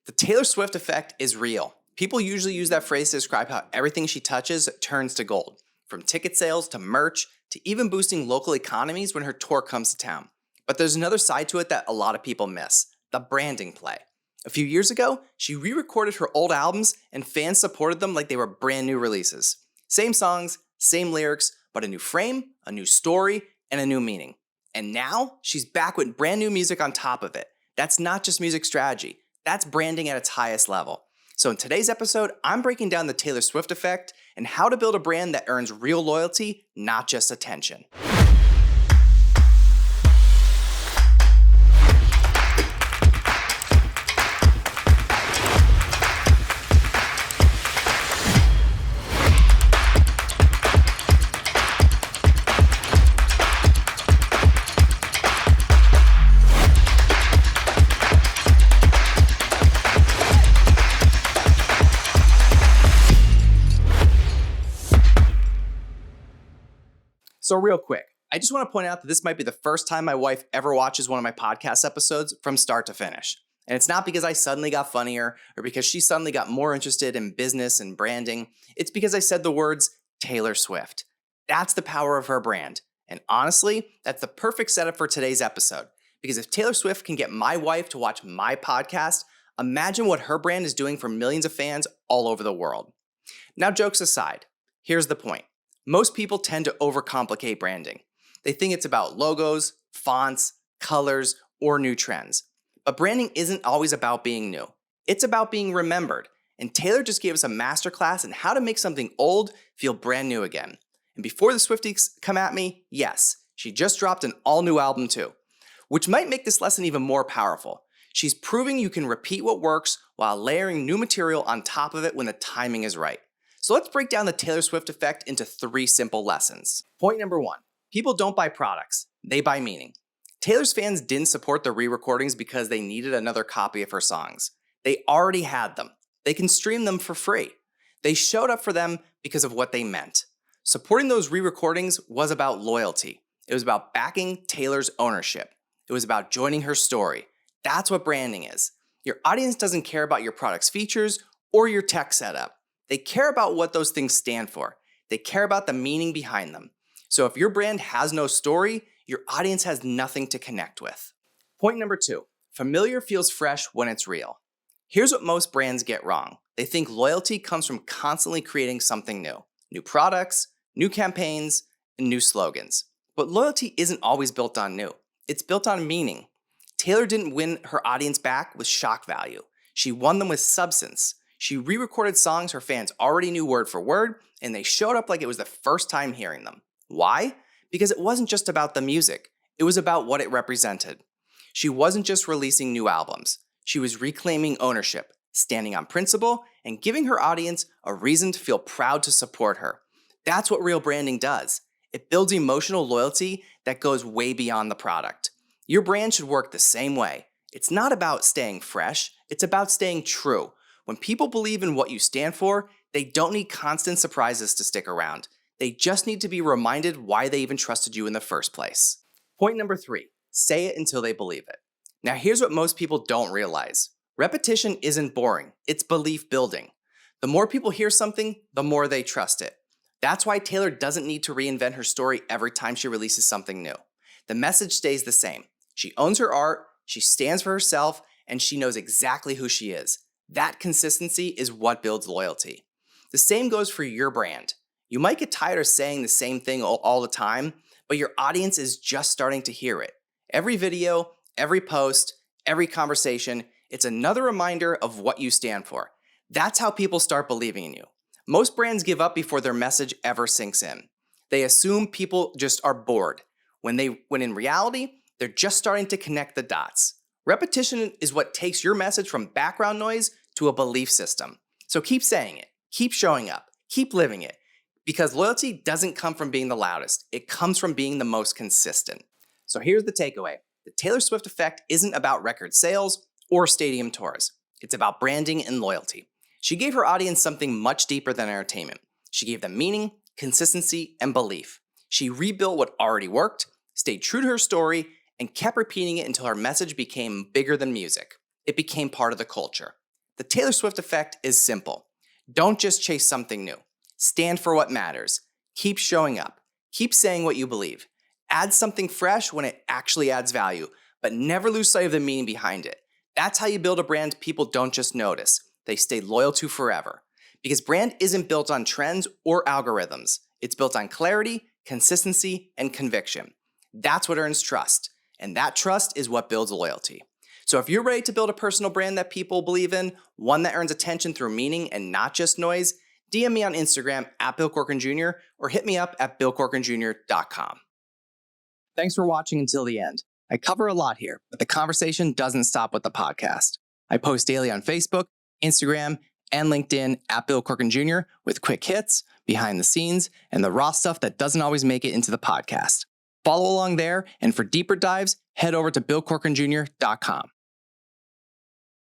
The Taylor Swift effect is real. People usually use that phrase to describe how everything she touches turns to gold, from ticket sales to merch to even boosting local economies when her tour comes to town. But there's another side to it that a lot of people miss, the branding play. A few years ago, she re-recorded her old albums and fans supported them like they were brand new releases. Same songs, same lyrics, but a new frame, a new story, and a new meaning. And now, she's back with brand new music on top of it. That's not just music strategy. That's branding at its highest level. So in today's episode, I'm breaking down the Taylor Swift effect and how to build a brand that earns real loyalty, not just attention. So real quick, I just want to point out that this might be the first time my wife ever watches one of my podcast episodes from start to finish. And it's not because I suddenly got funnier or because she suddenly got more interested in business and branding. It's because I said the words Taylor Swift. That's the power of her brand. And honestly, that's the perfect setup for today's episode. Because if Taylor Swift can get my wife to watch my podcast, imagine what her brand is doing for millions of fans all over the world. Now, jokes aside, here's the point. Most people tend to overcomplicate branding. They think it's about logos, fonts, colors, or new trends. But branding isn't always about being new. It's about being remembered. And Taylor just gave us a masterclass in how to make something old feel brand new again. And before the Swifties come at me, yes, she just dropped an all-new album too, which might make this lesson even more powerful. She's proving you can repeat what works while layering new material on top of it when the timing is right. So let's break down the Taylor Swift effect into 3 simple lessons. Point number 1, people don't buy products, they buy meaning. Taylor's fans didn't support the re-recordings because they needed another copy of her songs. They already had them. They can stream them for free. They showed up for them because of what they meant. Supporting those re-recordings was about loyalty. It was about backing Taylor's ownership. It was about joining her story. That's what branding is. Your audience doesn't care about your product's features or your tech setup. They care about what those things stand for. They care about the meaning behind them. So if your brand has no story, your audience has nothing to connect with. Point number 2, familiar feels fresh when it's real. Here's what most brands get wrong. They think loyalty comes from constantly creating something new. New products, new campaigns, and new slogans. But loyalty isn't always built on new. It's built on meaning. Taylor didn't win her audience back with shock value. She won them with substance. She re-recorded songs her fans already knew word for word, and they showed up like it was the first time hearing them. Why? Because it wasn't just about the music. It was about what it represented. She wasn't just releasing new albums. She was reclaiming ownership, standing on principle, and giving her audience a reason to feel proud to support her. That's what real branding does. It builds emotional loyalty that goes way beyond the product. Your brand should work the same way. It's not about staying fresh. It's about staying true. When people believe in what you stand for, they don't need constant surprises to stick around. They just need to be reminded why they even trusted you in the first place. Point number 3, say it until they believe it. Now here's what most people don't realize. Repetition isn't boring, it's belief building. The more people hear something, the more they trust it. That's why Taylor doesn't need to reinvent her story every time she releases something new. The message stays the same. She owns her art, she stands for herself, and she knows exactly who she is. That consistency is what builds loyalty. The same goes for your brand. You might get tired of saying the same thing all the time, but your audience is just starting to hear it. Every video, every post, every conversation, it's another reminder of what you stand for. That's how people start believing in you. Most brands give up before their message ever sinks in. They assume people just are bored, when in reality, they're just starting to connect the dots. Repetition is what takes your message from background noise to a belief system. So keep saying it, keep showing up, keep living it, because loyalty doesn't come from being the loudest. It comes from being the most consistent. So here's the takeaway. The Taylor Swift effect isn't about record sales or stadium tours. It's about branding and loyalty. She gave her audience something much deeper than entertainment. She gave them meaning, consistency, and belief. She rebuilt what already worked, stayed true to her story, and kept repeating it until her message became bigger than music. It became part of the culture. The Taylor Swift effect is simple. Don't just chase something new. Stand for what matters. Keep showing up. Keep saying what you believe. Add something fresh when it actually adds value, but never lose sight of the meaning behind it. That's how you build a brand people don't just notice. They stay loyal to forever. Because brand isn't built on trends or algorithms. It's built on clarity, consistency, and conviction. That's what earns trust. And that trust is what builds loyalty. So if you're ready to build a personal brand that people believe in, one that earns attention through meaning and not just noise, DM me on Instagram at Bill Corcoran Jr. or hit me up at billcorcoranjr.com. Thanks for watching until the end. I cover a lot here, but the conversation doesn't stop with the podcast. I post daily on Facebook, Instagram, and LinkedIn at Bill Corcoran Jr. with quick hits, behind the scenes, and the raw stuff that doesn't always make it into the podcast. Follow along there, and for deeper dives, head over to billcorcoranjr.com.